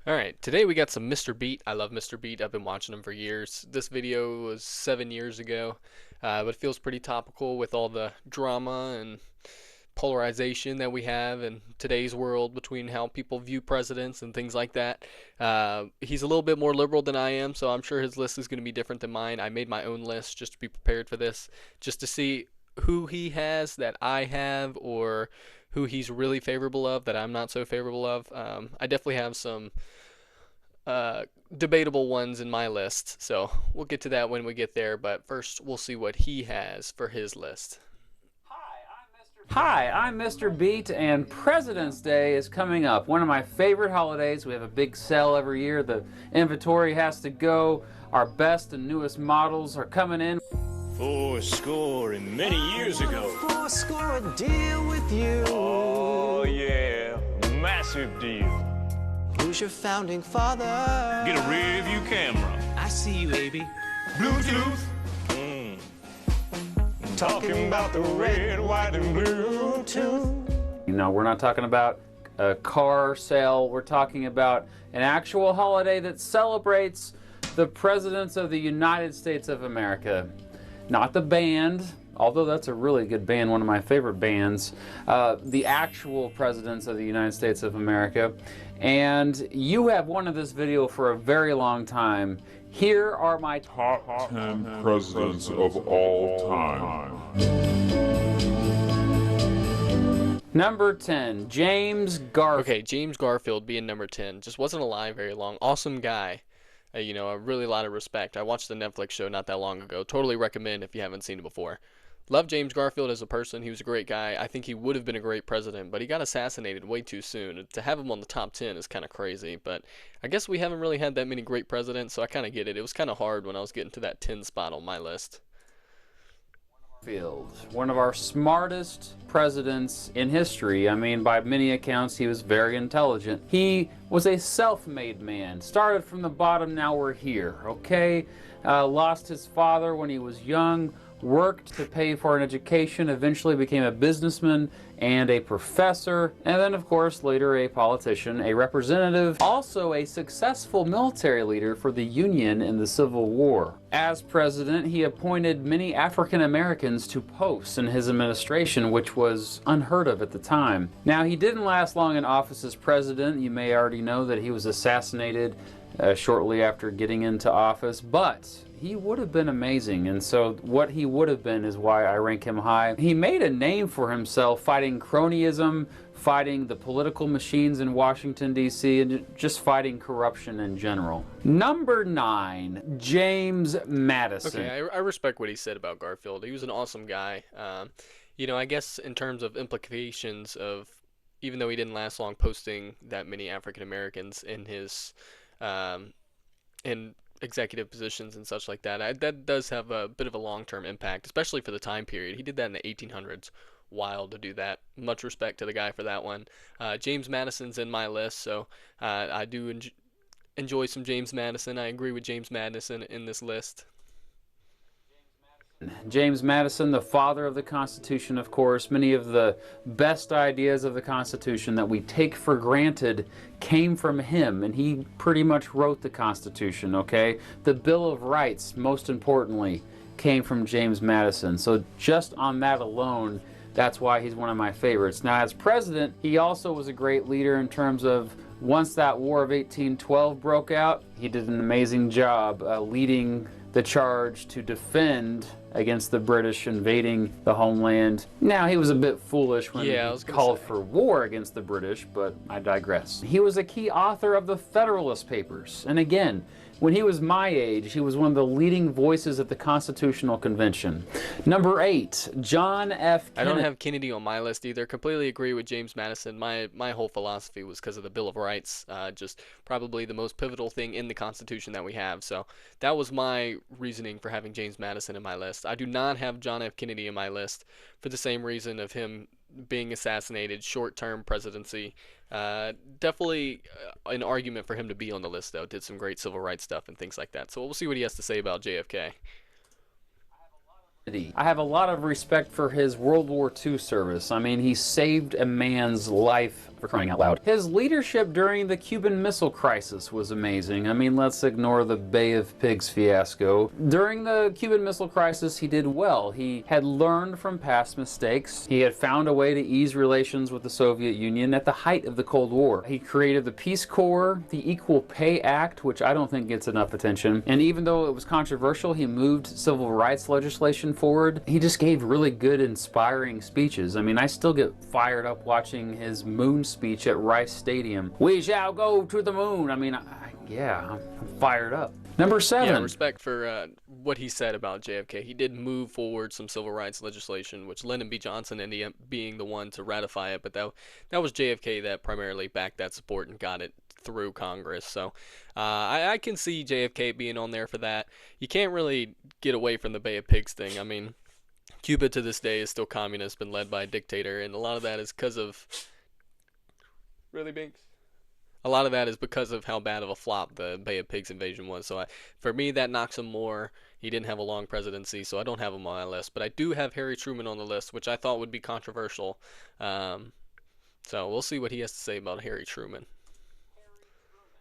All right, today we got some Mr. Beat. I love Mr. Beat. I've been watching him for years. This video was 7 years ago, but it feels pretty topical with all the drama and polarization that we have in today's world between how people view presidents and things like that. He's a little bit more liberal than I am, so I'm sure his list is going to be different than mine. I made my own list just to be prepared for this, just to see who he has that I have or who he's really favorable of that I'm not so favorable of. I definitely have some uh, debatable ones in my list, so we'll get to that when we get there. But first, we'll see what he has for his list. Hi, I'm Mr. Beat, and President's Day is coming up. One of my favorite holidays. We have a big sale every year. The inventory has to go. Our best and newest models are coming in. Fourscore and many years ago. Fourscore a deal with you. Oh, yeah. Massive deal. Who's your founding father? Get a rear view camera. I see you, baby. Bluetooth. Talking about the red, white, and blue. You know, we're not talking about a car sale. We're talking about an actual holiday that celebrates the presidents of the United States of America. Not the band, although that's a really good band, one of my favorite bands. The actual presidents of the United States of America. And you have wanted this video for a very long time. Here are my Top 10 presidents of all time. Number 10, James Garfield. Okay, James Garfield being number 10 just wasn't alive very long. Awesome guy. A really lot of respect. I watched the Netflix show not that long ago. Totally recommend if you haven't seen it before. Love James Garfield as a person. He was a great guy. I think he would have been a great president, but he got assassinated way too soon. To have him on the top 10 is kind of crazy, but I guess we haven't really had that many great presidents, so I kind of get it. It was kind of hard when I was getting to that 10 spot on my list. One of our smartest presidents in history. I mean, by many accounts, he was very intelligent. He was a self-made man. Started from the bottom, now we're here, okay? Lost his father when he was young, worked to pay for an education, eventually became a businessman and a professor, and then of course later a politician, a representative, also a successful military leader for the Union in the Civil War. As president, he appointed many African Americans to posts in his administration, which was unheard of at the time. Now, he didn't last long in office as president. You may already know that he was assassinated shortly after getting into office, but he would have been amazing, and so what he would have been is why I rank him high. He made a name for himself fighting cronyism, fighting the political machines in Washington, D.C., and just fighting corruption in general. Number 9, James Madison. Okay, I respect what he said about Garfield. He was an awesome guy. I guess in terms of implications of, even though he didn't last long posting that many African Americans in his in executive positions and such like that. That does have a bit of a long-term impact, especially for the time period. He did that in the 1800s. Wild to do that. Much respect to the guy for that one. James Madison's in my list, so I do enjoy some James Madison. I agree with James Madison in this list. James Madison, the father of the Constitution, of course. Many of the best ideas of the Constitution that we take for granted came from him, and he pretty much wrote the Constitution, okay? The Bill of Rights, most importantly, came from James Madison. So just on that alone, that's why he's one of my favorites. Now, as president, he also was a great leader in terms of once that War of 1812 broke out, he did an amazing job leading the charge to defend against the British invading the homeland. Now, he was a bit foolish when he called for war against the British, but I digress. He was a key author of the Federalist Papers, and again, when he was my age, he was one of the leading voices at the Constitutional Convention. Number 8, John F. Kennedy. I don't have Kennedy on my list either. Completely agree with James Madison. My whole philosophy was because of the Bill of Rights, just probably the most pivotal thing in the Constitution that we have. So that was my reasoning for having James Madison in my list. I do not have John F. Kennedy in my list for the same reason of him being assassinated, short-term presidency. Definitely an argument for him to be on the list, though. Did some great civil rights stuff and things like that. So we'll see what he has to say about JFK. I have a lot of respect for his World War II service. I mean, he saved a man's life for crying out loud. His leadership during the Cuban Missile Crisis was amazing. I mean, let's ignore the Bay of Pigs fiasco. During the Cuban Missile Crisis, he did well. He had learned from past mistakes. He had found a way to ease relations with the Soviet Union at the height of the Cold War. He created the Peace Corps, the Equal Pay Act, which I don't think gets enough attention. And even though it was controversial, he moved civil rights legislation forward. He just gave really good, inspiring speeches. I mean, I still get fired up watching his moon speech at Rice Stadium. We shall go to the moon. I mean, I'm fired up. Number 7. Yeah, respect for what he said about JFK. He did move forward some civil rights legislation, which Lyndon B. Johnson ended up being the one to ratify it, but that was JFK that primarily backed that support and got it through Congress. So I can see JFK being on there for that. You can't really get away from the Bay of Pigs thing. I mean, Cuba to this day is still communist, been led by a dictator, and a lot of that is because of... Really, Binks? A lot of that is because of how bad of a flop the Bay of Pigs invasion was. So for me, that knocks him more. He didn't have a long presidency, so I don't have him on my list. But I do have Harry Truman on the list, which I thought would be controversial. So we'll see what he has to say about Harry Truman.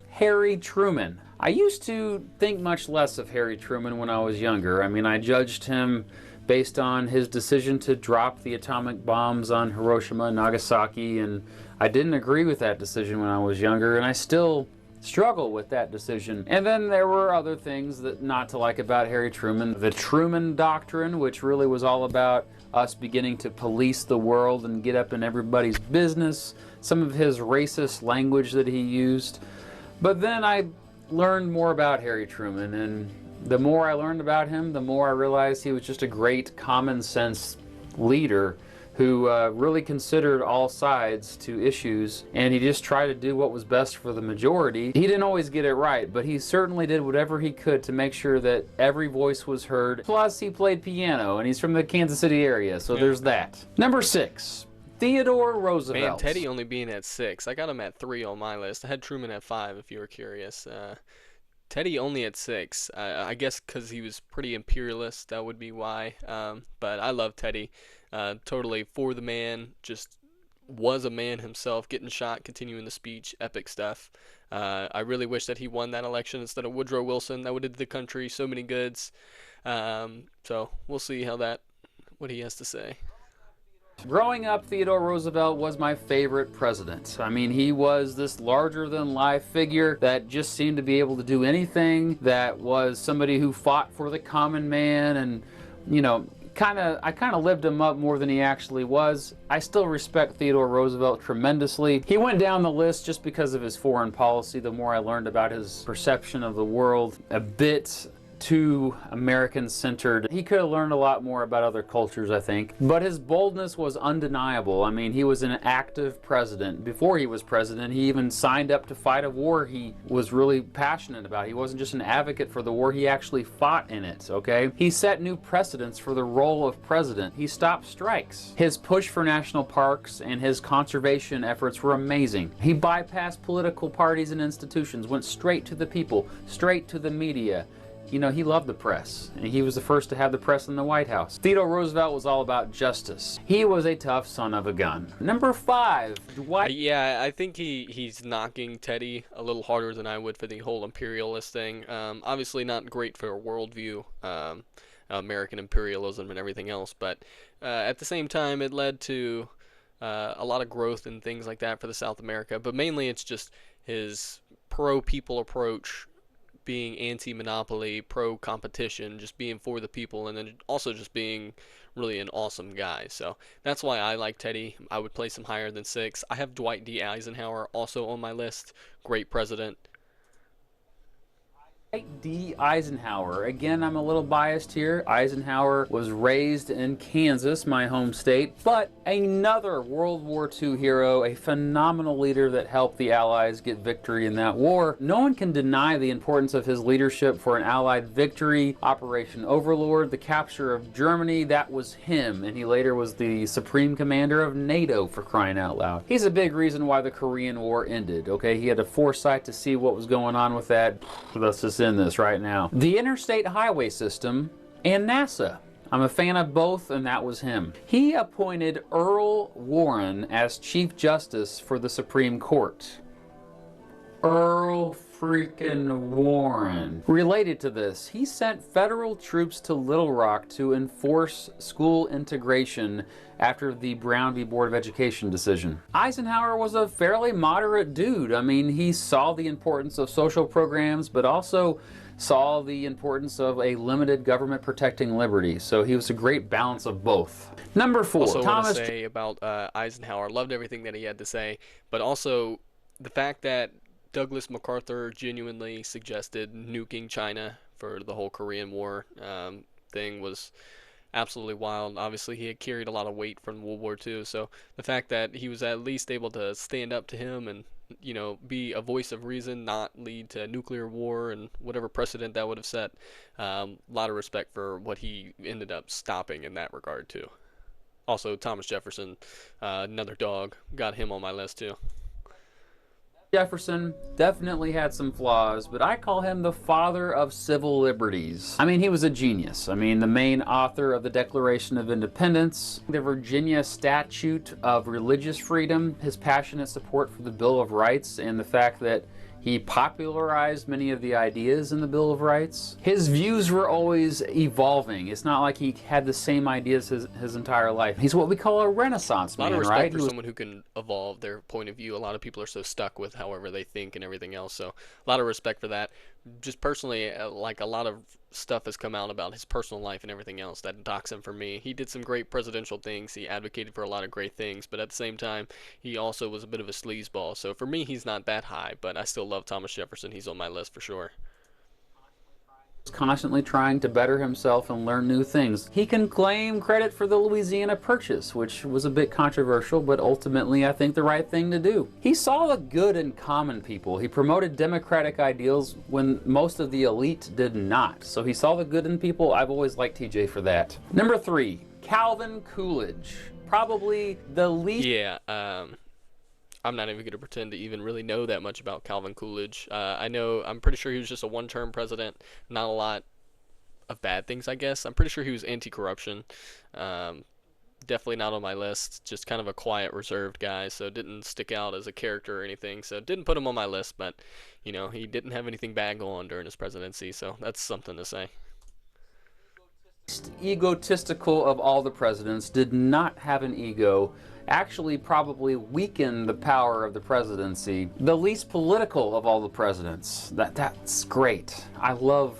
Harry Truman. I used to think much less of Harry Truman when I was younger. I mean, I judged him based on his decision to drop the atomic bombs on Hiroshima and Nagasaki, and I didn't agree with that decision when I was younger, and I still struggle with that decision. And then there were other things that not to like about Harry Truman. The Truman Doctrine, which really was all about us beginning to police the world and get up in everybody's business. Some of his racist language that he used. But then I learned more about Harry Truman, and the more I learned about him, the more I realized he was just a great common sense leader who really considered all sides to issues, and he just tried to do what was best for the majority. He didn't always get it right, but he certainly did whatever he could to make sure that every voice was heard. Plus, he played piano, and he's from the Kansas City area, so there's that. Number 6. Theodore Roosevelt. Man, Teddy only being at 6. I got him at 3 on my list. I had Truman at 5, if you were curious. Teddy only at 6. I guess because he was pretty imperialist, that would be why. But I love Teddy. Totally for the man. Just was a man himself, getting shot, continuing the speech, epic stuff. I really wish that he won that election instead of Woodrow Wilson. That would have did the country so many goods. So we'll see what he has to say. Growing up, Theodore Roosevelt was my favorite president. I mean, he was this larger-than-life figure that just seemed to be able to do anything, that was somebody who fought for the common man, and, you know, I kind of lived him up more than he actually was. I still respect Theodore Roosevelt tremendously. He went down the list just because of his foreign policy. The more I learned about his perception of the world, a bit too American-centered. He could have learned a lot more about other cultures, I think. But his boldness was undeniable. I mean, he was an active president. Before he was president, he even signed up to fight a war he was really passionate about. He wasn't just an advocate for the war, he actually fought in it, okay? He set new precedents for the role of president. He stopped strikes. His push for national parks and his conservation efforts were amazing. He bypassed political parties and institutions, went straight to the people, straight to the media. You know, he loved the press, and he was the first to have the press in the White House. Theodore Roosevelt was all about justice. He was a tough son of a gun. Number 5, Dwight. Yeah, I think he's knocking Teddy a little harder than I would for the whole imperialist thing. Obviously not great for a worldview, American imperialism and everything else, but at the same time it led to a lot of growth and things like that for the South America. But mainly it's just his pro-people approach, being anti-monopoly, pro-competition, just being for the people, and then also just being really an awesome guy. So that's why I like Teddy. I would place him higher than 6. I have Dwight D. Eisenhower also on my list. Great president. Dwight D. Eisenhower. Again, I'm a little biased here. Eisenhower was raised in Kansas, my home state, but another World War II hero, a phenomenal leader that helped the Allies get victory in that war. No one can deny the importance of his leadership for an Allied victory. Operation Overlord, the capture of Germany, that was him, and he later was the supreme commander of NATO, for crying out loud. He's a big reason why the Korean War ended, okay? He had a foresight to see what was going on with that. Let's just end this right now. The interstate highway system and NASA. I'm a fan of both, and that was him. He appointed Earl Warren as Chief Justice for the Supreme Court. Earl freaking Warren. Related to this, he sent federal troops to Little Rock to enforce school integration after the Brown v. Board of Education decision. Eisenhower was a fairly moderate dude. I mean, he saw the importance of social programs, but also saw the importance of a limited government protecting liberty. So he was a great balance of both. Number 4, Also, Thomas. want to say about Eisenhower, loved everything that he had to say, but also the fact that Douglas MacArthur genuinely suggested nuking China for the whole Korean War thing was absolutely wild. Obviously, he had carried a lot of weight from World War II, so the fact that he was at least able to stand up to him and, you know, be a voice of reason, not lead to nuclear war and whatever precedent that would have set, a lot of respect for what he ended up stopping in that regard, too. Also, Thomas Jefferson, another dog, got him on my list, too. Jefferson definitely had some flaws, but I call him the father of civil liberties. I mean, he was a genius. I mean, the main author of the Declaration of Independence, the Virginia Statute of Religious Freedom, his passionate support for the Bill of Rights, and the fact that he popularized many of the ideas in the Bill of Rights. His views were always evolving. It's not like he had the same ideas his entire life. He's what we call a Renaissance man, A lot of respect right? for someone who can evolve their point of view. A lot of people are so stuck with however they think and everything else. So a lot of respect for that. Just personally, like a lot of stuff has come out about his personal life and everything else that docks him for me. He did some great presidential things. He advocated for a lot of great things, but at the same time, he also was a bit of a sleazeball. So for me, he's not that high, but I still love Thomas Jefferson. He's on my list for sure. Constantly trying to better himself and learn new things. He can claim credit for the Louisiana Purchase, which was a bit controversial, but ultimately I think the right thing to do. He saw the good in common people. He promoted democratic ideals when most of the elite did not. So he saw the good in people. I've always liked TJ for that. Number 3, Calvin Coolidge. Probably the least... Yeah, I'm not even going to pretend to even really know that much about Calvin Coolidge. I'm pretty sure he was just a one-term president. Not a lot of bad things, I guess. I'm pretty sure he was anti-corruption. Definitely not on my list. Just kind of a quiet, reserved guy, so didn't stick out as a character or anything. So didn't put him on my list, but, you know, he didn't have anything bad go on during his presidency, so that's something to say. Egotistical of all the presidents, did not have an ego, actually probably weakened the power of the presidency. The least political of all the presidents. That's great. I love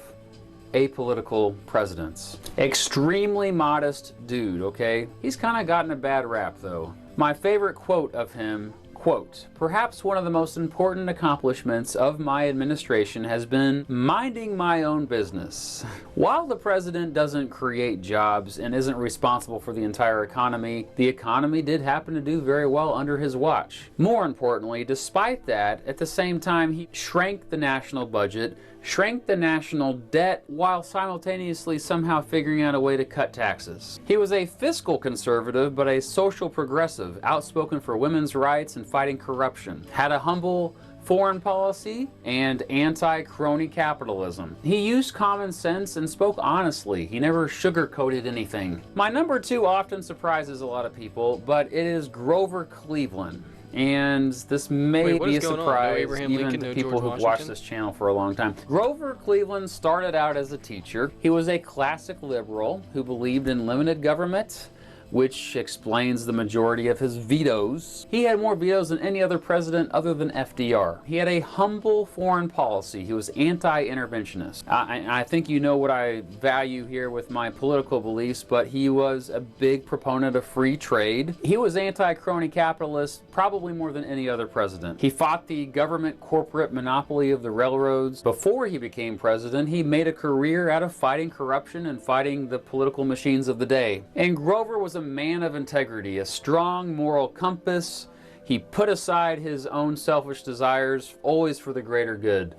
apolitical presidents. Extremely modest dude, okay? He's kind of gotten a bad rap though. My favorite quote of him, quote, "Perhaps one of the most important accomplishments of my administration has been minding my own business." While the president doesn't create jobs and isn't responsible for the entire economy, the economy did happen to do very well under his watch. More importantly, despite that, at the same time, he shrank the national budget, shrank the national debt, while simultaneously somehow figuring out a way to cut taxes. He was a fiscal conservative, but a social progressive, outspoken for women's rights and fighting corruption. Had a humble foreign policy and anti-crony capitalism. He used common sense and spoke honestly. He never sugarcoated anything. My number 2 often surprises a lot of people, but it is Grover Cleveland. And this may be a surprise even to people who've watched this channel for a long time. Grover Cleveland started out as a teacher. He was a classic liberal who believed in limited government, which explains the majority of his vetoes. He had more vetoes than any other president other than FDR. He had a humble foreign policy. He was anti-interventionist. I think you know what I value here with my political beliefs, but he was a big proponent of free trade. He was anti-crony capitalist probably more than any other president. He fought the government corporate monopoly of the railroads. Before he became president, he made a career out of fighting corruption and fighting the political machines of the day. And Grover was a man of integrity, a strong moral compass. He put aside his own selfish desires, always for the greater good.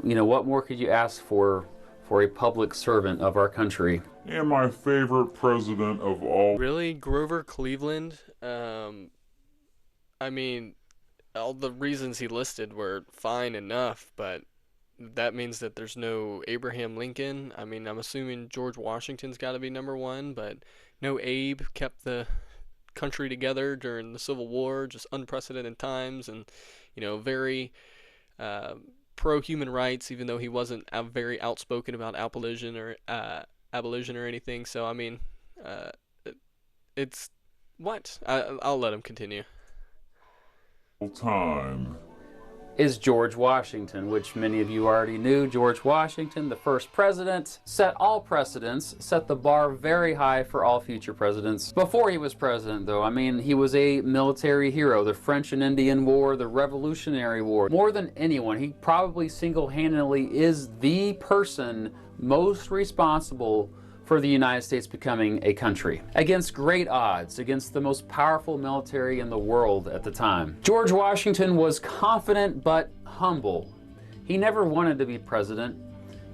You know, what more could you ask for a public servant of our country? And my favorite president of all. Really? Grover Cleveland? I mean, all the reasons he listed were fine enough, but that means that there's no Abraham Lincoln. I mean, I'm assuming George Washington's got to be number one, but no Abe kept the country together during the Civil War, just unprecedented times, and very uh, pro human rights, even though he wasn't very outspoken about abolition or anything. So I mean, uh, it's what I'll let him continue. Time. Is George Washington, which many of you already knew. George Washington, the first president, set all precedents, set the bar very high for all future presidents. Before he was president, though, I mean, he was a military hero. The French and Indian War, the Revolutionary War. More than anyone, he probably single-handedly is the person most responsible for the United States becoming a country, against great odds, against the most powerful military in the world at the time. George Washington was confident but humble. He never wanted to be president.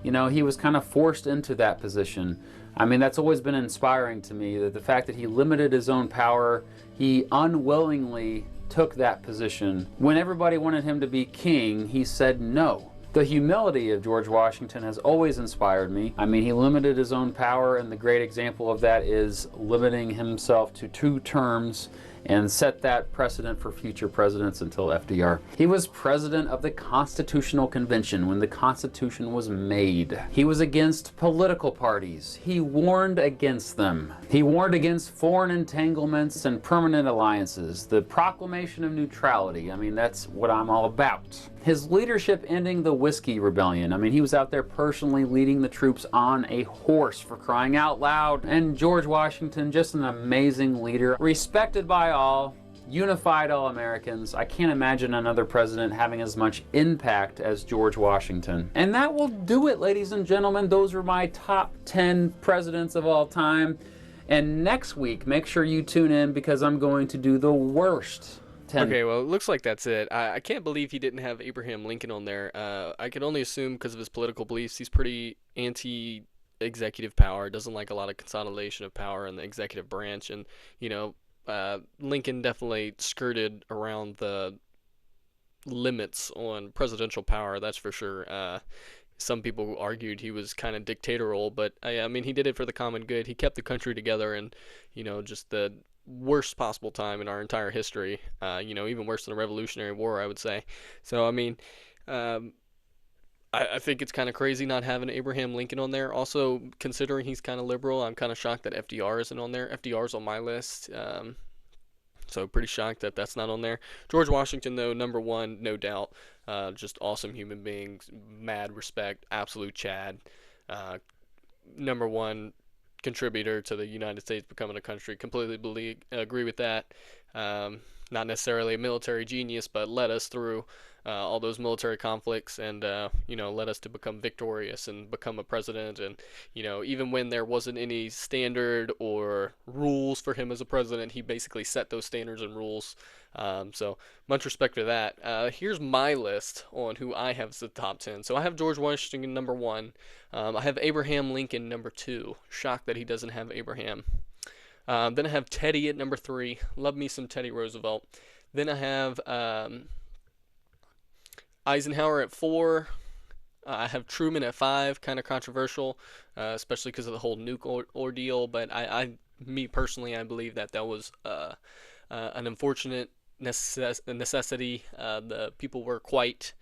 He was kind of forced into that position. I mean, that's always been inspiring to me, that the fact that he limited his own power, he unwillingly took that position. When everybody wanted him to be king, he said no. The humility of George Washington has always inspired me. I mean, he limited his own power, and the great example of that is limiting himself to 2 terms and set that precedent for future presidents until FDR. He was president of the Constitutional Convention when the Constitution was made. He was against political parties. He warned against them. He warned against foreign entanglements and permanent alliances. The proclamation of neutrality, I mean, that's what I'm all about. His leadership ending the Whiskey Rebellion. I mean, he was out there personally leading the troops on a horse, for crying out loud. And George Washington, just an amazing leader, respected by all, unified all Americans. I can't imagine another president having as much impact as George Washington. And that will do it, ladies and gentlemen. Those are my top 10 presidents of all time. And next week, make sure you tune in, because I'm going to do the worst 10. Okay, well, it looks like that's it. I can't believe he didn't have Abraham Lincoln on there. I can only assume because of his political beliefs, he's pretty anti-executive power, doesn't like a lot of consolidation of power in the executive branch, and, Lincoln definitely skirted around the limits on presidential power, that's for sure. Some people argued he was kind of dictatorial, but I mean, he did it for the common good. He kept the country together, and just the worst possible time in our entire history. Even worse than the Revolutionary War, I would say. So I mean, I think it's kind of crazy not having Abraham Lincoln on there. Also, considering he's kind of liberal, I'm kind of shocked that FDR isn't on there. FDR's on my list. So pretty shocked that that's not on there. George Washington, though, number one, no doubt. Just awesome human being, mad respect, absolute Chad. Number one contributor to the United States becoming a country. Completely agree with that. Not necessarily a military genius, but led us through all those military conflicts, and led us to become victorious and become a president. And even when there wasn't any standard or rules for him as a president, he basically set those standards and rules. So much respect for that. Here's my list on who I have as the top 10. So I have George Washington number 1. I have Abraham Lincoln number 2. Shocked that he doesn't have Abraham. Then I have Teddy at number 3. Love me some Teddy Roosevelt. Then I have Eisenhower at 4. I have Truman at 5. Kind of controversial, especially because of the whole nuke ordeal. But me personally, I believe that was an unfortunate necessity. The people were quite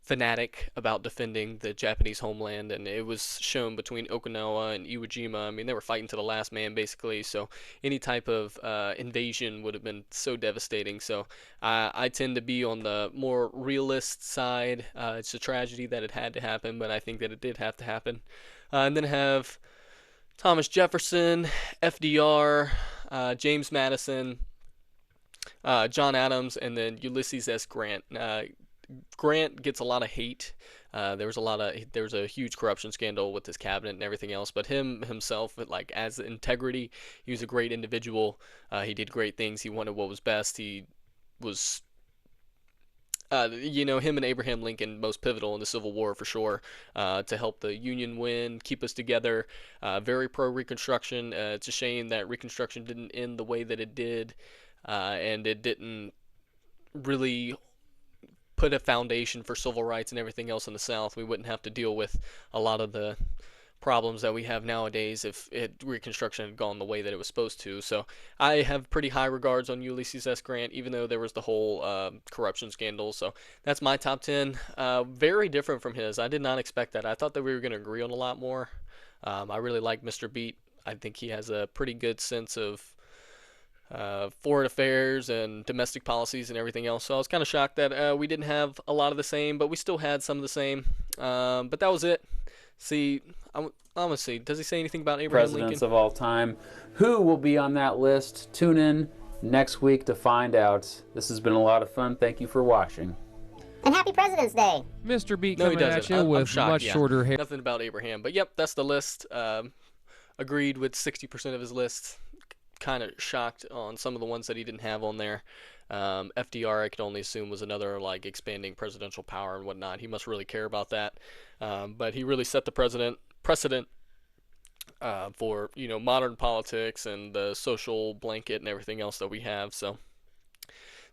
fanatic about defending the Japanese homeland, and it was shown between Okinawa and Iwo Jima. I mean, they were fighting to the last man, basically, so any type of invasion would have been so devastating. So I tend to be on the more realist side. It's a tragedy that it had to happen, but I think that it did have to happen. And then have Thomas Jefferson, FDR, James Madison, John Adams, and then Ulysses S. Grant. Grant gets a lot of hate. There was a huge corruption scandal with his cabinet and everything else, but himself, like, as integrity, he was a great individual. He did great things. He wanted what was best. He was him and Abraham Lincoln most pivotal in the Civil War for sure, to help the Union win, keep us together. Very pro Reconstruction. It's a shame that Reconstruction didn't end the way that it did, and it didn't really put a foundation for civil rights and everything else in the South, we wouldn't have to deal with a lot of the problems that we have nowadays if Reconstruction had gone the way that it was supposed to. So I have pretty high regards on Ulysses S. Grant, even though there was the whole corruption scandal. So that's my top 10. Very different from his. I did not expect that. I thought that we were going to agree on a lot more. I really like Mr. Beat. I think he has a pretty good sense of foreign affairs and domestic policies and everything else. So I was kind of shocked that we didn't have a lot of the same, but we still had some of the same. But that was it. See, I'm gonna see. Does he say anything about Abraham Presidents Lincoln? of all time. Who will be on that list? Tune in next week to find out. This has been a lot of fun. Thank you for watching. And happy President's Day. Mr. Beat No, he coming at doesn't. you I'm with shocked, much yeah. shorter hair. Nothing about Abraham. But yep, that's the list. Agreed with 60% of his list. Kind of shocked on some of the ones that he didn't have on there. FDR, I could only assume, was another like expanding presidential power and whatnot. He must really care about that. But he really set the precedent for modern politics and the social blanket and everything else that we have. So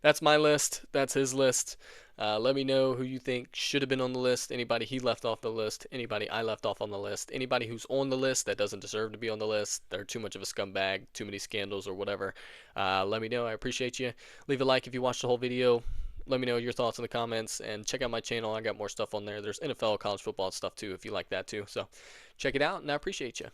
that's my list. That's his list. Let me know who you think should have been on the list. Anybody he left off the list. Anybody I left off on the list. Anybody who's on the list that doesn't deserve to be on the list. They're too much of a scumbag, too many scandals or whatever. Let me know. I appreciate you. Leave a like if you watched the whole video. Let me know your thoughts in the comments. And check out my channel. I got more stuff on there. There's NFL, college football stuff too if you like that too. So check it out, and I appreciate you.